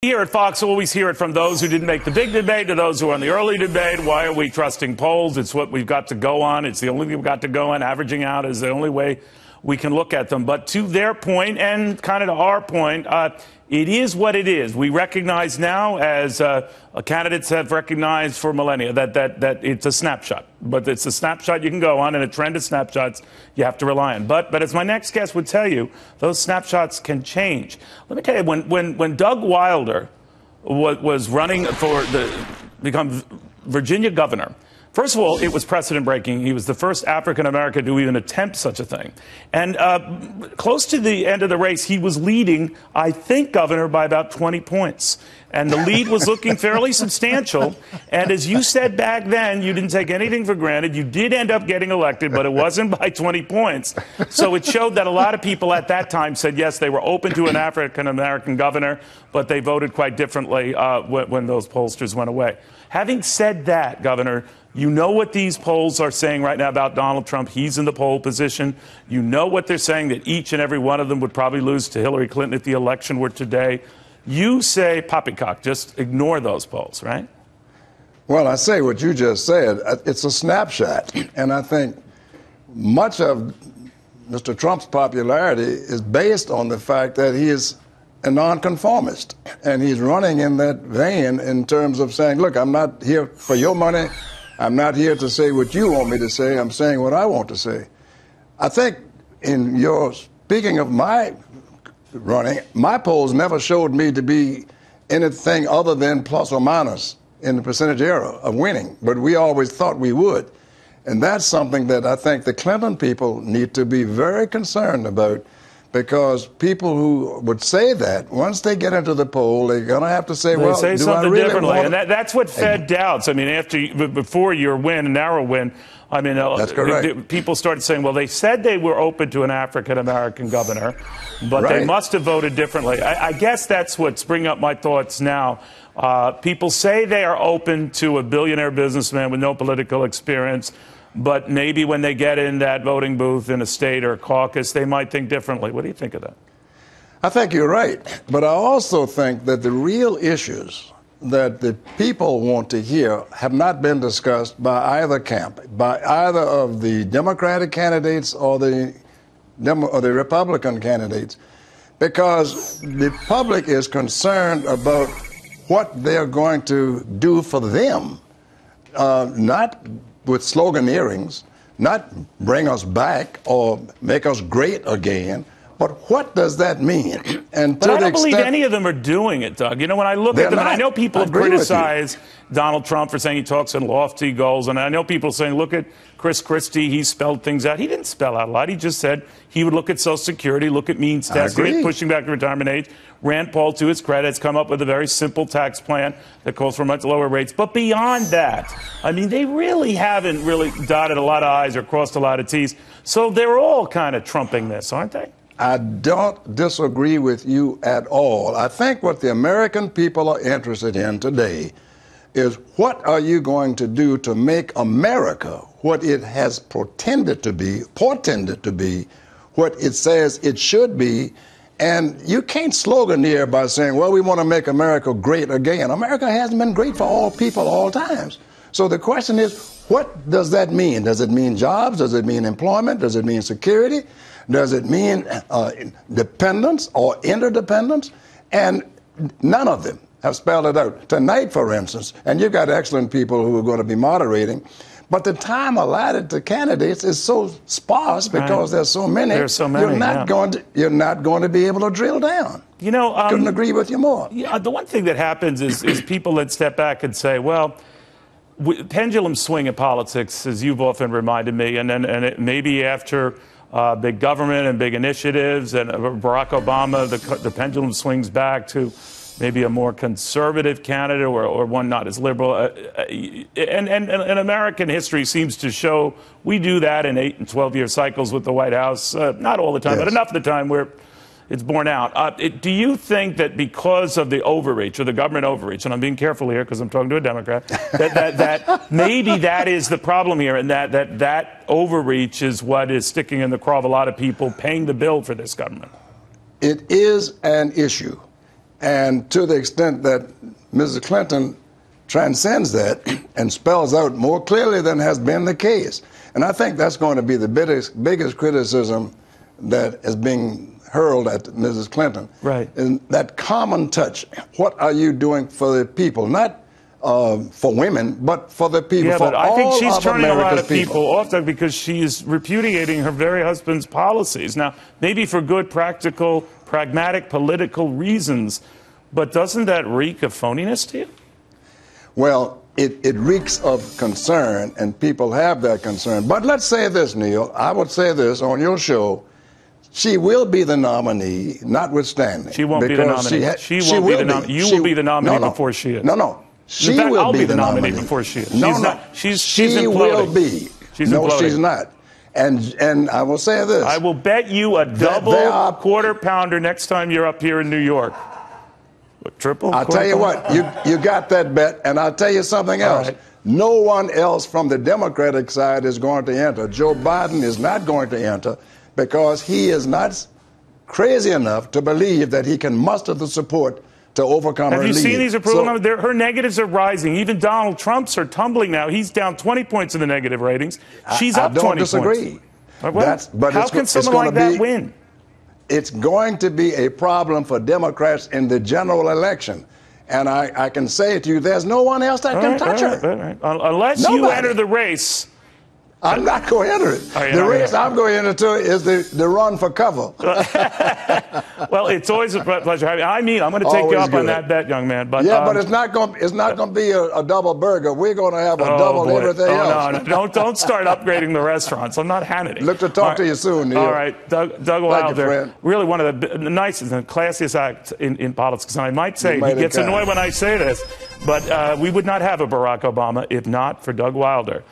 Here at Fox, always hear it from those who didn't make the big debate to those who are in the early debate. Why are we trusting polls? It's what we've got to go on. It's the only thing we've got to go on. Averaging out is the only way we can look at them. But to their point and kind of to our point, it is what it is. We recognize now, as candidates have recognized for millennia, that it's a snapshot. But it's a snapshot you can go on, and a trend of snapshots you have to rely on. But as my next guest would tell you, those snapshots can change. Let me tell you, when Doug Wilder was running for become Virginia governor, first of all, it was precedent-breaking. He was the first African-American to even attempt such a thing. And close to the end of the race, he was leading, I think, Governor, by about 20 points. And the lead was looking fairly substantial. And as you said back then, you didn't take anything for granted. You did end up getting elected, but it wasn't by 20 points. So it showed that a lot of people at that time said, yes, they were open to an African-American governor, but they voted quite differently when those pollsters went away. Having said that, Governor, you know what these polls are saying right now about Donald Trump. He's in the pole position. You know what they're saying, that each and every one of them would probably lose to Hillary Clinton if the election were today. You say poppycock, just ignore those polls, right? Well, I say what you just said. It's a snapshot. And I think much of Mr. Trump's popularity is based on the fact that he is a nonconformist. And he's running in that vein in terms of saying, look, I'm not here for your money. I'm not here to say what you want me to say. I'm saying what I want to say. I think in your speaking of my running, my polls never showed me to be anything other than plus or minus in the percentage era of winning. But we always thought we would. And that's something that I think the Clinton people need to be very concerned about, because people who would say that, once they get into the poll, they're going to have to say, well, say do something I really differently. want And that's what fed doubts. I mean, before your win, a narrow win, I mean, that's correct. People started saying, well, they said they were open to an African-American governor, but they must have voted differently. I guess that's what's bringing up my thoughts now. People say they are open to a billionaire businessman with no political experience, but maybe when they get in that voting booth in a state or a caucus, they might think differently. What do you think of that? I think you're right. But I also think that the real issues that the people want to hear have not been discussed by either camp, by either of the Democratic candidates or the Republican candidates, because the public is concerned about what they're going to do for them, not with sloganeerings, not bring us back or make us great again, but what does that mean? And but I don't believe any of them are doing it, Doug. You know, when I look at them, and I know people have criticized Donald Trump for saying he talks in lofty goals, and I know people saying, look at Chris Christie, he spelled things out. He didn't spell out a lot. He just said he would look at Social Security, look at means testing, pushing back the retirement age. Rand Paul, to his credit, has come up with a very simple tax plan that calls for much lower rates. But beyond that, I mean, they really haven't really dotted a lot of I's or crossed a lot of T's. So they're all kind of trumping this, aren't they? I don't disagree with you at all. I think what the American people are interested in today is, what are you going to do to make America what it has portended to be, what it says it should be. And you can't sloganeer by saying, well, we want to make America great again. America hasn't been great for all people all times. So the question is, what does that mean? Does it mean jobs? Does it mean employment? Does it mean security? Does it mean dependence or interdependence? And none of them have spelled it out. Tonight, for instance, and you've got excellent people who are going to be moderating, but the time allotted to candidates is so sparse because there's so many. There's so many. You're not going to be able to drill down. You know, couldn't agree with you more. Yeah, the one thing that happens is people that step back and say, well, pendulum swing in politics, as you've often reminded me, and maybe after big government and big initiatives and Barack Obama, the pendulum swings back to maybe a more conservative candidate or one not as liberal. And American history seems to show we do that in 8 and 12-year cycles with the White House. Not all the time, but enough of the time where it's borne out. Do you think that because of the overreach or the government overreach, and I'm being careful here because I'm talking to a Democrat, that maybe that is the problem here, and that overreach is what is sticking in the craw of a lot of people paying the bill for this government? It is an issue. And to the extent that Mrs. Clinton transcends that and spells out more clearly than has been the case. And I think that's going to be the biggest criticism that is being hurled at Mrs. Clinton. Right. And that common touch. What are you doing for the people? Not for women, but for the people. Yeah, for but I think she's turning America's a lot of people off that because she is repudiating her very husband's policies. Now, maybe for good, practical, pragmatic, political reasons, but doesn't that reek of phoniness to you? Well, it reeks of concern, and people have that concern. But let's say this, Neil. I would say this on your show. She will be the nominee, notwithstanding. She won't be the nominee. She won't be the nominee. You will be the nominee before she is. No. She will will be the nominee before she is. She's she imploding. will be. She's no, imploding. She's not. And I will say this. I will bet you a double quarter pounder next time you're up here in New York. What, triple? I'll tell you what, you got that bet, and I'll tell you something else. Right. No one else from the Democratic side is going to enter. Joe Biden is not going to enter because he is not crazy enough to believe that he can muster the support to overcome her lead. Have you seen these approval numbers? Her negatives are rising. Even Donald Trump's are tumbling now. He's down 20 points in the negative ratings. She's up 20 points. I don't disagree. Well, how can someone like that win? It's going to be a problem for Democrats in the general election. And I can say to you, there's no one else that can touch her. Unless you enter the race. I'm not going to enter it. The race I'm going to enter is the run for cover. Well, it's always a pleasure having you. I mean, I'm going to take you up on that bet, young man. But yeah, but it's not going to be a double burger. We're going to have a double everything else. No, don't start upgrading the restaurants. I'm not Hannity. Look to talk to you soon, Neil. All right, Doug Wilder, really one of the nicest and classiest acts in politics. And I might say, he gets annoyed when I say this, but we would not have a Barack Obama if not for Doug Wilder.